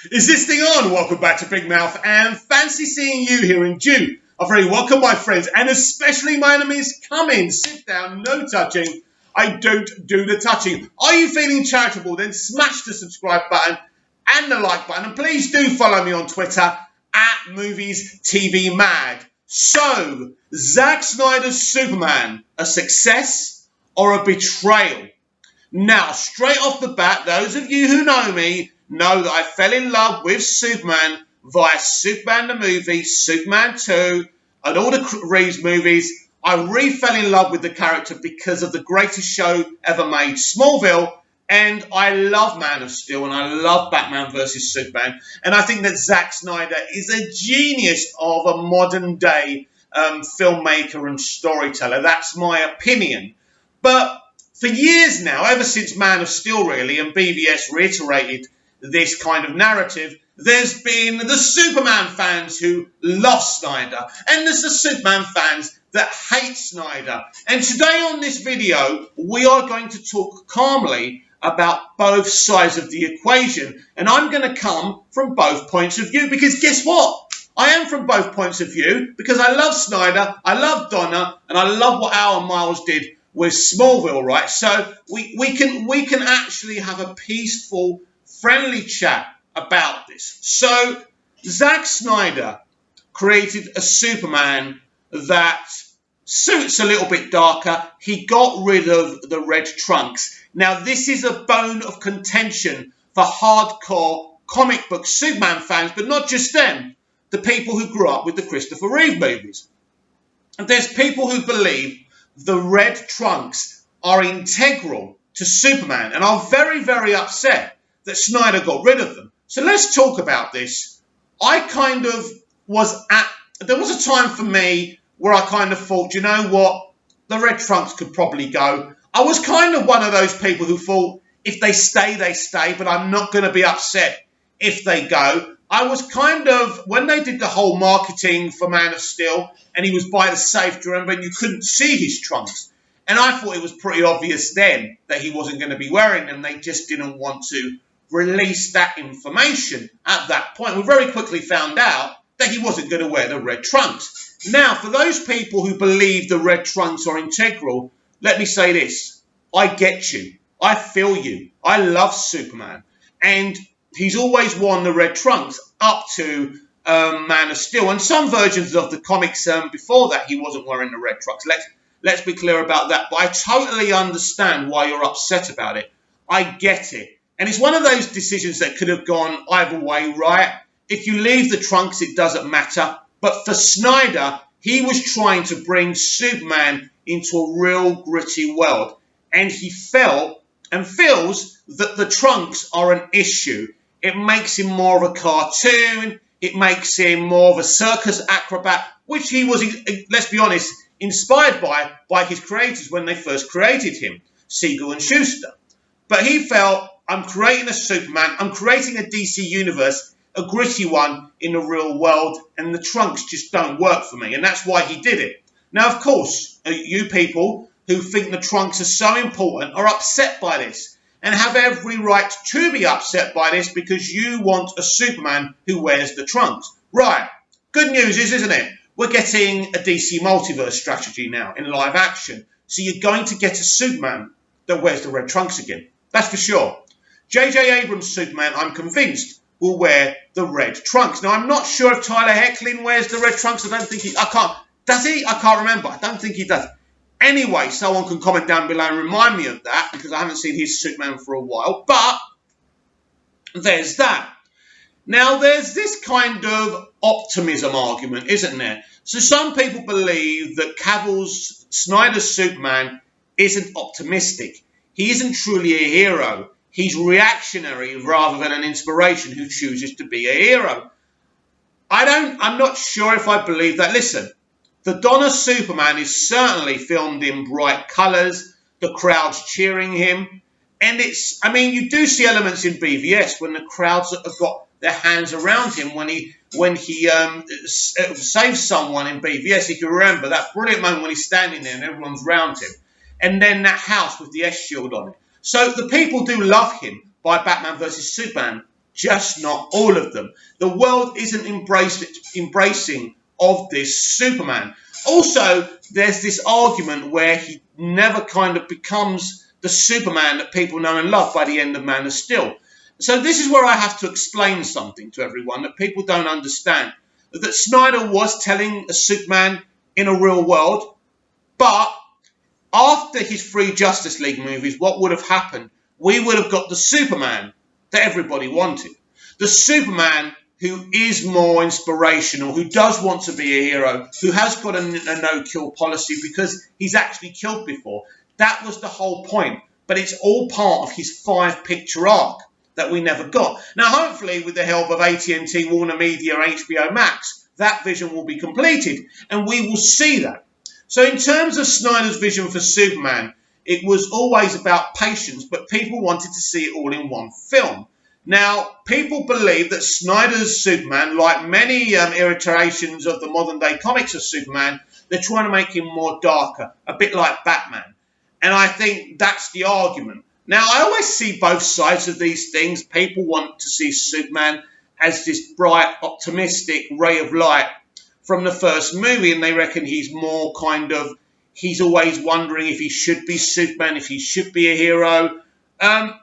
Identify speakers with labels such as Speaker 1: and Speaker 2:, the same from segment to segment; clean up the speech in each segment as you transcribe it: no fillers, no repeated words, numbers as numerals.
Speaker 1: Is this thing on? Welcome back to Big Mouth and fancy seeing you here in June. I'm very welcome, my friends, and especially my enemies. Come in, sit down, no touching. I don't do the touching. Are you feeling charitable? Then smash the subscribe button and the like button. And please do follow me on Twitter at MoviesTVMag. So, Zack Snyder's Superman, a success or a betrayal? Now, straight off the bat, those of you who know me know that I fell in love with Superman via Superman the movie, Superman 2, and all the Reeves movies. I re-fell in love with the character because of the greatest show ever made, Smallville, and I love Man of Steel, and I love Batman vs. Superman, and I think that Zack Snyder is a genius of a modern-day filmmaker and storyteller. That's my opinion. But for years now, ever since Man of Steel, really, and BVS reiterated this kind of narrative, there's been the Superman fans who love Snyder, and there's the Superman fans that hate Snyder. And today on this video, we are going to talk calmly about both sides of the equation. And I'm going to come from both points of view, because guess what? I am from both points of view, because I love Snyder, I love Donner, and I love what Alan Miles did with Smallville, right? So we can actually have a peaceful, friendly chat about this. So Zack Snyder created a Superman that suits a little bit darker. He got rid of the red trunks. Now, this is a bone of contention for hardcore comic book Superman fans, but not just them, the people who grew up with the Christopher Reeve movies. And there's people who believe the red trunks are integral to Superman, and are very, very upset that Snyder got rid of them. So let's talk about this. There was a time for me where I kind of thought, you know what, the red trunks could probably go. I was kind of one of those people who thought, if they stay, they stay, but I'm not going to be upset if they go. I was kind of, when they did the whole marketing for Man of Steel, and he was by the safe, do you remember, and you couldn't see his trunks. And I thought it was pretty obvious then that he wasn't going to be wearing them. They just didn't want to release that information at that point. We very quickly found out that he wasn't going to wear the red trunks. Now, for those people who believe the red trunks are integral, let me say this. I get you. I feel you. I love Superman. And he's always worn the red trunks up to Man of Steel. And some versions of the comics before that, he wasn't wearing the red trunks. Let's be clear about that. But I totally understand why you're upset about it. I get it. And it's one of those decisions that could have gone either way, right? If you leave the trunks, it doesn't matter. But for Snyder, he was trying to bring Superman into a real gritty world. And he felt and feels that the trunks are an issue. It makes him more of a cartoon. It makes him more of a circus acrobat, which he was, let's be honest, inspired by his creators when they first created him, Siegel and Schuster. But he felt, I'm creating a Superman, I'm creating a DC universe, a gritty one in the real world, and the trunks just don't work for me. And that's why he did it. Now, of course, you people who think the trunks are so important are upset by this, and have every right to be upset by this, because you want a Superman who wears the trunks. Right. Good news is, isn't it? We're getting a DC multiverse strategy now in live action. So you're going to get a Superman that wears the red trunks again. That's for sure. J.J. Abrams' Superman, I'm convinced, will wear the red trunks. Now, I'm not sure if Tyler Hoechlin wears the red trunks. Does he? I can't remember. I don't think he does. Anyway, someone can comment down below and remind me of that, because I haven't seen his Superman for a while. But there's that. Now, there's this kind of optimism argument, isn't there? So some people believe that Snyder's Superman isn't optimistic. He isn't truly a hero. He's reactionary rather than an inspiration who chooses to be a hero. I'm not sure if I believe that. Listen, the Donner Superman is certainly filmed in bright colours, the crowd's cheering him, and you do see elements in BVS when the crowds have got their hands around him when he saves someone in BVS. If you remember that brilliant moment when he's standing there and everyone's around him, and then that house with the S shield on it. So the people do love him by Batman vs. Superman. just not all of them. The world isn't embracing of this Superman. Also, there's this argument where he never kind of becomes the Superman that people know and love by the end of Man of Steel. So this is where I have to explain something to everyone that people don't understand. That Snyder was telling a Superman in a real world, but after his three Justice League movies, what would have happened? We would have got the Superman that everybody wanted. The Superman who is more inspirational, who does want to be a hero, who has got a no-kill policy because he's actually killed before. That was the whole point. But it's all part of his 5-picture arc that we never got. Now, hopefully, with the help of AT&T, Warner Media, HBO Max, that vision will be completed, and we will see that. So in terms of Snyder's vision for Superman, it was always about patience, but people wanted to see it all in one film. Now, people believe that Snyder's Superman, like many iterations of the modern-day comics of Superman, they're trying to make him more darker, a bit like Batman. And I think that's the argument. Now, I always see both sides of these things. People want to see Superman as this bright, optimistic ray of light from the first movie, and they reckon he's more kind of, he's always wondering if he should be Superman, if he should be a hero.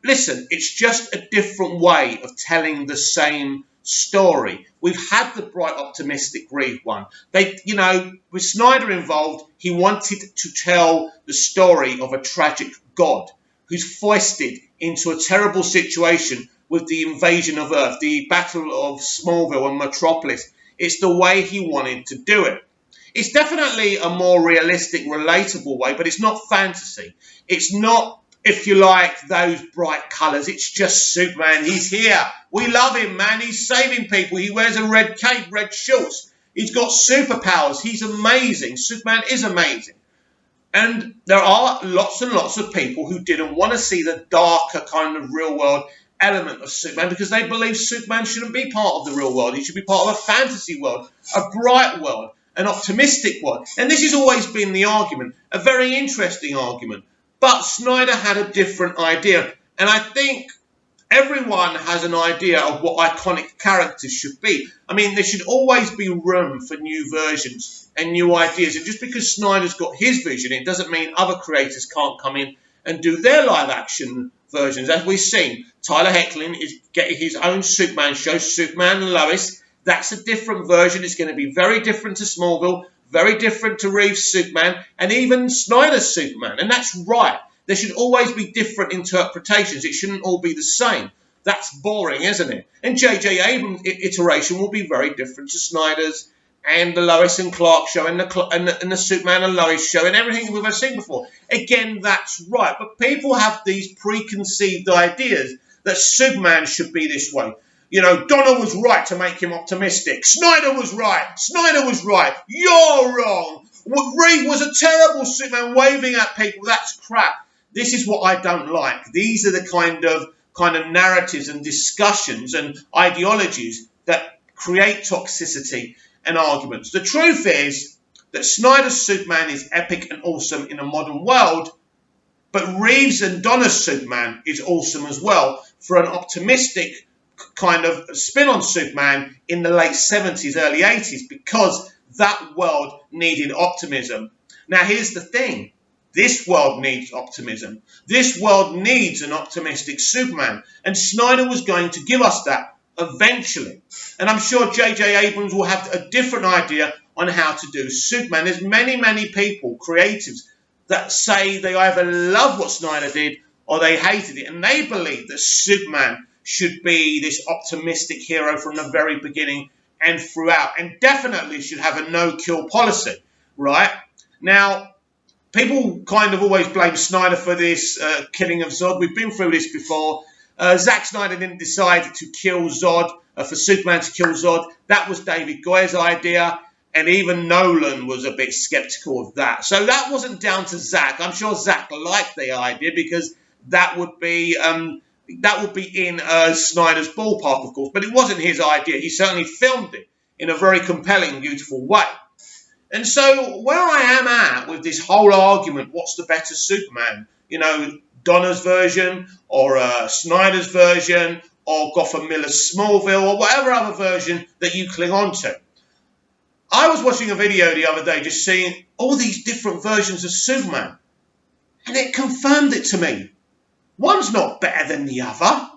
Speaker 1: Listen, it's just a different way of telling the same story. We've had the bright, optimistic Reeve one. With Snyder involved, he wanted to tell the story of a tragic god who's foisted into a terrible situation with the invasion of Earth, the Battle of Smallville and Metropolis. It's the way he wanted to do it. It's definitely a more realistic, relatable way, but it's not fantasy. It's not, if you like, those bright colours. It's just Superman. He's here. We love him, man. He's saving people. He wears a red cape, red shorts. He's got superpowers. He's amazing. Superman is amazing. And there are lots and lots of people who didn't want to see the darker kind of real-world element of Superman because they believe Superman shouldn't be part of the real world. He should be part of a fantasy world, a bright world, an optimistic world. And this has always been the argument, a very interesting argument. But Snyder had a different idea. And I think everyone has an idea of what iconic characters should be. I mean, there should always be room for new versions and new ideas. And just because Snyder's got his vision, it doesn't mean other creators can't come in and do their live-action versions. As we've seen, Tyler Hoechlin is getting his own Superman show, Superman and Lois. That's a different version. It's going to be very different to Smallville, very different to Reeves' Superman, and even Snyder's Superman. And that's right. There should always be different interpretations. It shouldn't all be the same. That's boring, isn't it? And J.J. Abrams' iteration will be very different to Snyder's and the Lois and Clark show and the Superman and Lois show and everything we've ever seen before. Again, that's right. But people have these preconceived ideas that Superman should be this way. You know, Donner was right to make him optimistic. Snyder was right. Snyder was right. You're wrong. Reeve was a terrible Superman waving at people. That's crap. This is what I don't like. These are the kind of narratives and discussions and ideologies that create toxicity and arguments. The truth is that Snyder's Superman is epic and awesome in a modern world, but Reeves and Donner's Superman is awesome as well for an optimistic kind of spin on Superman in the late 70s, early 80s, because that world needed optimism. Now, here's the thing. This world needs optimism. This world needs an optimistic Superman. And Snyder was going to give us that eventually. And I'm sure J.J. Abrams will have a different idea on how to do Superman. There's many, many people, creatives, that say they either love what Snyder did or they hated it. And they believe that Superman should be this optimistic hero from the very beginning and throughout. And definitely should have a no-kill policy, right? Now, people kind of always blame Snyder for this killing of Zod. We've been through this before. Zack Snyder didn't decide to kill Zod, for Superman to kill Zod. That was David Goyer's idea, and even Nolan was a bit skeptical of that. So that wasn't down to Zack. I'm sure Zack liked the idea because that would be in Snyder's ballpark, of course. But it wasn't his idea. He certainly filmed it in a very compelling, beautiful way. And so where I am at with this whole argument, what's the better Superman? You know, Donner's version or Snyder's version or Gotham Miller's Smallville, or whatever other version that you cling on to. I was watching a video the other day just seeing all these different versions of Superman, and it confirmed it to me. One's not better than the other.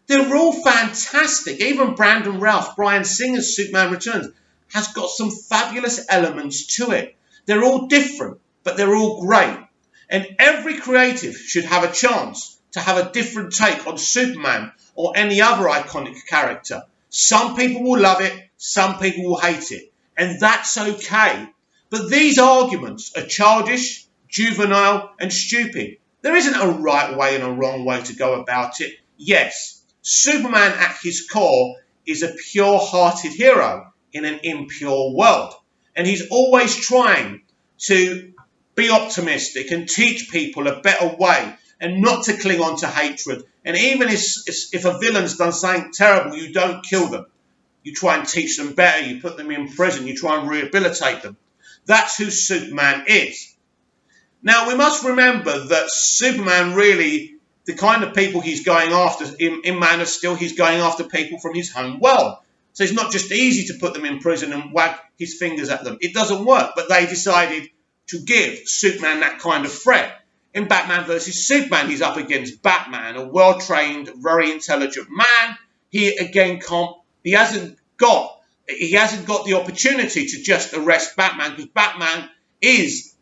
Speaker 1: They're all fantastic. Even Brandon Routh, Bryan Singer's Superman Returns, has got some fabulous elements to it. They're all different, but they're all great. And every creative should have a chance to have a different take on Superman or any other iconic character. Some people will love it, some people will hate it, and that's okay. But these arguments are childish, juvenile, and stupid. There isn't a right way and a wrong way to go about it. Yes, Superman at his core is a pure-hearted hero in an impure world. And he's always trying to be optimistic and teach people a better way and not to cling on to hatred. And even if a villain's done something terrible, you don't kill them. You try and teach them better. You put them in prison. You try and rehabilitate them. That's who Superman is. Now, we must remember that Superman really, the kind of people he's going after, in Man of Steel, he's going after people from his home world. So it's not just easy to put them in prison and wag his fingers at them. It doesn't work. But they decided to give Superman that kind of threat. In Batman versus Superman, he's up against Batman, a well-trained, very intelligent man. He hasn't got the opportunity to just arrest Batman, because Batman is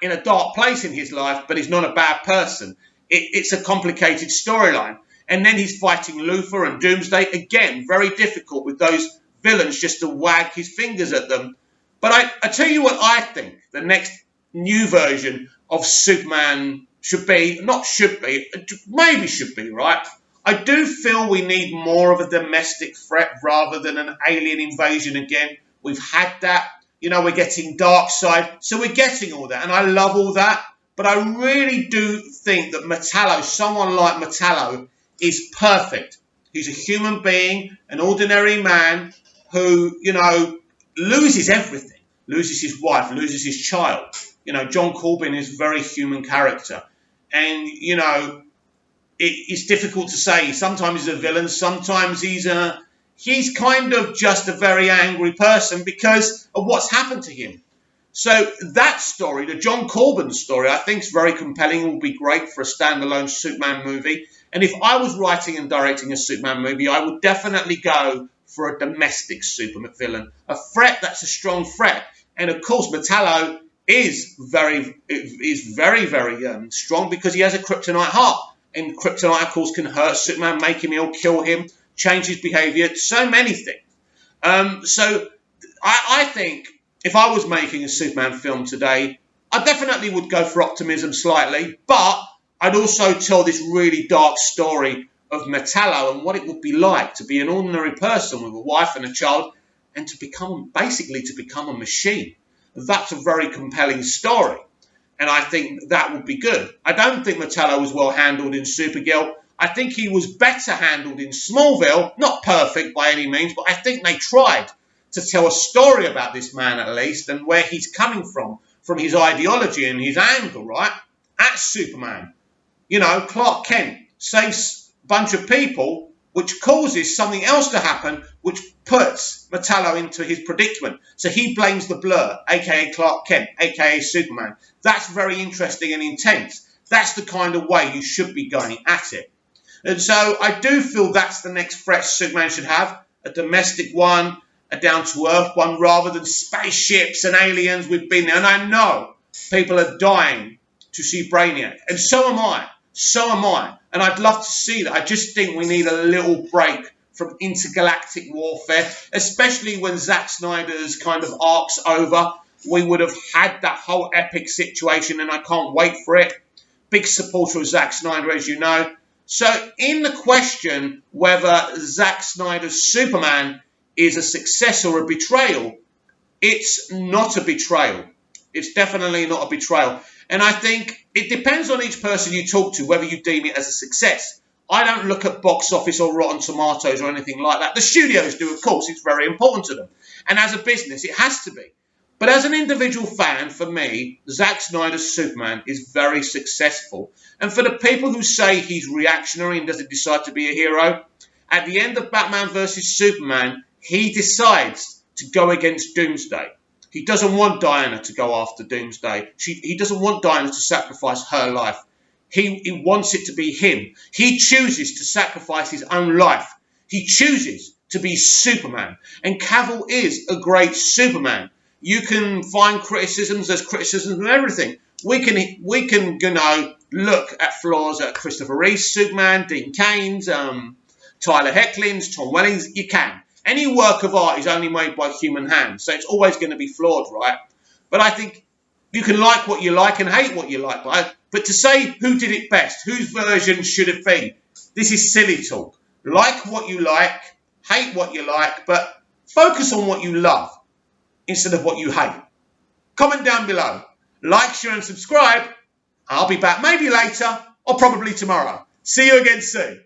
Speaker 1: in a dark place in his life, but he's not a bad person. It's a complicated storyline. And then he's fighting Luthor and Doomsday. Again, very difficult with those villains just to wag his fingers at them. But I tell you what I think the next new version of Superman maybe should be, right? I do feel we need more of a domestic threat rather than an alien invasion again. We've had that. We're getting Darkseid, so we're getting all that. And I love all that. But I really do think that someone like Metallo, is perfect. He's a human being, an ordinary man who, loses everything. Loses his wife, loses his child. John Corbin is a very human character. And, it's difficult to say. Sometimes he's a villain, sometimes he's kind of just a very angry person because of what's happened to him. So that story, the John Corbin story, I think is very compelling. It will be great for a standalone Superman movie. And if I was writing and directing a Superman movie, I would definitely go for a domestic Superman villain, a threat that's a strong threat. And of course, Metallo is very, very strong because he has a kryptonite heart. And kryptonite, of course, can hurt Superman, make him ill, kill him, change his behavior, so many things. So I think if I was making a Superman film today, I definitely would go for optimism slightly, but I'd also tell this really dark story of Metallo and what it would be like to be an ordinary person with a wife and a child and to become a machine. That's a very compelling story. And I think that would be good. I don't think Metallo was well handled in Supergirl. I think he was better handled in Smallville. Not perfect by any means, but I think they tried to tell a story about this man at least and where he's coming from his ideology and his anger, right? At Superman. Clark Kent saves a bunch of people, which causes something else to happen, which puts Metallo into his predicament. So he blames the Blur, a.k.a. Clark Kent, a.k.a. Superman. That's very interesting and intense. That's the kind of way you should be going at it. And so I do feel that's the next threat Superman should have, a domestic one, a down-to-earth one, rather than spaceships and aliens. We've been there. And I know people are dying to see Brainiac. And so am I. And I'd love to see that. I just think we need a little break from intergalactic warfare, especially when Zack Snyder's kind of arc's over. We would have had that whole epic situation, and I can't wait for it. Big supporter of Zack Snyder, as you know. So in the question whether Zack Snyder's Superman is a success or a betrayal, it's not a betrayal. It's definitely not a betrayal. And I think it depends on each person you talk to whether you deem it as a success. I don't look at box office or Rotten Tomatoes or anything like that. The studios do, of course. It's very important to them. And as a business, it has to be. But as an individual fan, for me, Zack Snyder's Superman is very successful. And for the people who say he's reactionary and doesn't decide to be a hero, At the end of Batman versus Superman, he decides to go against Doomsday. He doesn't want Diana to go after Doomsday. He doesn't want Diana to sacrifice her life. He wants it to be him. He chooses to sacrifice his own life. He chooses to be Superman. And Cavill is a great Superman. You can find criticisms, there's criticisms and everything. We can look at flaws at Christopher Reeve's Superman, Dean Kane's, Tyler Hoechlin's, Tom Welling's. You can. Any work of art is only made by human hands, so it's always going to be flawed, right? But I think you can like what you like and hate what you like. But to say who did it best, whose version should it be, this is silly talk. Like what you like, hate what you like, but focus on what you love instead of what you hate. Comment down below. Like, share and subscribe. I'll be back maybe later or probably tomorrow. See you again soon.